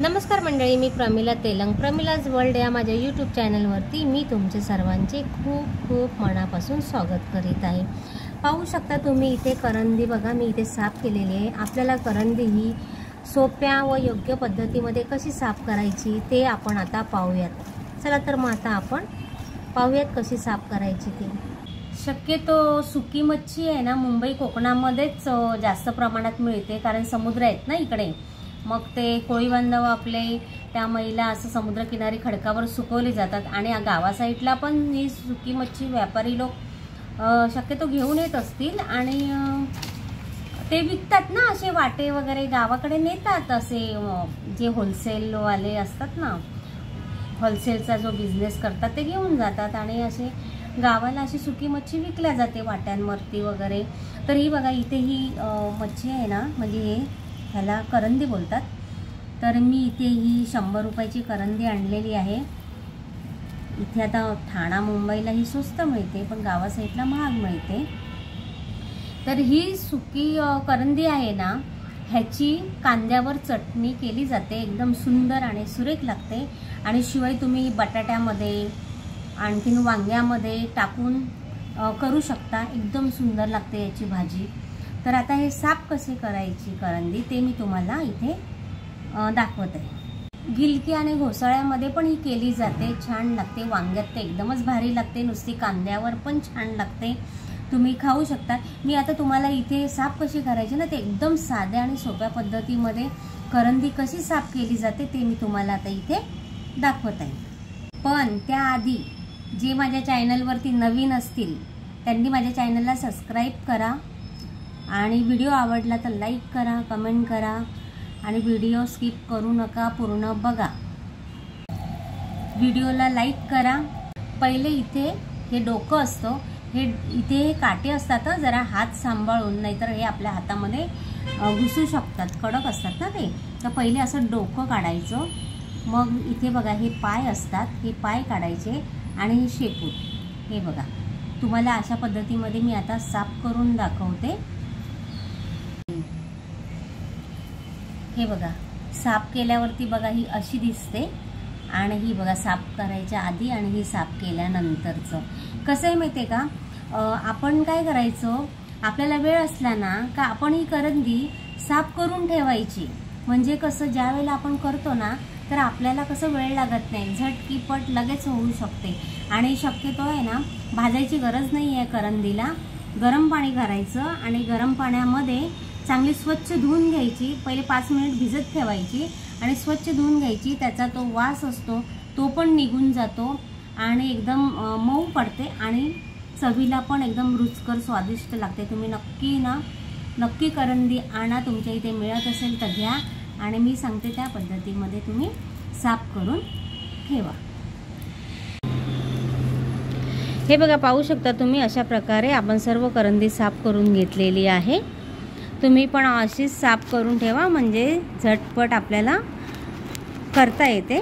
नमस्कार मंडळी, मी प्रमिला तेलंग, प्रमिलाज वर्ल्ड या माझ्या यूट्यूब चॅनलवरती मी तुमचे सर्वांचे खूप खूप मनापासून स्वागत करीत आहे। पाहू शकता तुम्ही इथे करंदी बघा, मी इथे साफ केलेली आहे। आपल्याला करंदी ही सोप्या व योग्य पद्धतीमध्ये कशी साफ करायची ते आपण आता पाहूयात। चला तर मग आता आपण पाहूयात कशी साफ करायची ती। शक्यतो सुकी मच्छी आहे ना, मुंबई कोकणामध्येच जास्त प्रमाणात मिळते, कारण समुद्र आहेत ना इकडे। मग ते कोळी बांधव आपले त्या महिला असं समुद्रकिनारी खडकावर सुकवली जातात आणि गावा साईडला पण ही सुकी मच्छी व्यापारी लोक शक्यतो घेऊन येत असतील आणि ते विकतात ना, असे वाटे वगैरे गावाकडे नेतात। असे जे होलसेल वाले असतात ना, होलसेलचा जो बिझनेस करतात ते घेऊन जातात आणि असे गावाला अशी सुकी मच्छी विकल्या जाते वाट्यांवरती वगैरे। तर ही बघा, इथे ही मच्छी आहे ना, म्हणजे ह्याला करंदी बोलतात। तर मी इथे ही 100 रुपयाची करंदी आणलेली आहे। इथे आता ठाणा मुंबईला ही स्वस्त मिळते, पण गावा साईडला महाग मिळते। तर ही सुकी करंदी आहे ना, ह्याची कांद्यावर चटणी केली जाते, एकदम सुंदर आणि सुरेख लागते। आणि शिवाय तुम्ही बटाट्यामध्ये आणखीन वांग्यामध्ये टाकून करू शकता, एकदम सुंदर लागते याची भाजी। तर आता हे साफ कसे करायची करंदी ते मी तुम्हाला इथे दाखवत आहे। गिलकी आणि घोसाळ्यामध्ये पण ही केली जाते, छान लागते। वांग्यात तर एकदमच भारी लागते, नुसती कांद्यावर पण छान लागते, तुम्ही खाऊ शकता। मी आता तुम्हाला इथे साफ कशी करायची ना, ते एकदम साध्या आणि सोप्या पद्धतीमध्ये करंदी कशी साफ केली जाते ते मी तुम्हाला आता इथे दाखवत आहे। पण त्याआधी जे माझ्या चॅनलवरती नवीन असतील त्यांनी माझ्या चॅनलला सबस्क्राईब करा आणि व्हिडिओ आवडला तर लाईक करा, कमेंट करा आणि व्हिडिओ स्किप करू नका, पूर्ण बघा। व्हिडिओला लाईक करा। पहिले इथे हे डोकं असतं, हे इथे काटे असतात, जरा हात सांभाळून, नाहीतर हे आपल्या हातामध्ये घुसू शकतात, कडक असतात ना ते। तर पहिले असं डोकं काढायचं, मग इथे बघा हे पाय असतात, हे पाय काढायचे आणि हे शेपूट, हे बघा तुम्हाला अशा पद्धतीमध्ये मी आता साफ करून दाखवते। हे बघा साफ केल्यावरती बघा ही अशी दिसते आणि ही बघा साफ करायच्या आधी आणि ही साफ केल्यानंतरचं कसं आहे माहिती आहे का। आपण काय करायचं, आपल्याला वेळ असला ना का आपण ही करंदी साफ करून ठेवायची, म्हणजे कसं ज्या वेळेला आपण करतो ना तर आपल्याला कसं वेळ लागत नाही, झटकीपट लगेच होऊ शकते। आणि शक्यतो आहे ना, भाजायची गरज नाही आहे करंदीला। गरम पाणी करायचं आणि गरम पाण्यामध्ये चांगली स्वच्छ धुवून घ्यायची, पहिले 5 मिनिट भिजत ठेवायची आणि स्वच्छ धुवून घ्यायची। त्याचा तो वास असतो तो पण निघून जातो आणि एकदम मऊ पडते आणि चवीला पण एकदम रुचकर स्वादिष्ट लागते। तुम्ही नक्की करंदी आणा, तुमच्या इथे मिळत असेल तर घ्या आणि मी सांगते त्या पद्धतीमध्ये तुम्ही साफ करून ठेवा। हे बघा पाहू शकता तुम्ही, अशा प्रकारे आपण सर्व करंदी साफ करून घेतलेली आहे। तुम्ही पण अशीच साफ करून ठेवा, म्हणजे झटपट आपल्याला करता येते।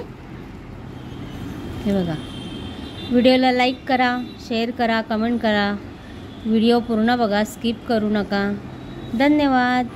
हे बघा, व्हिडिओला लाईक करा, शेअर करा, कमेंट करा, व्हिडिओ पूर्ण बघा, स्किप करू नका। धन्यवाद।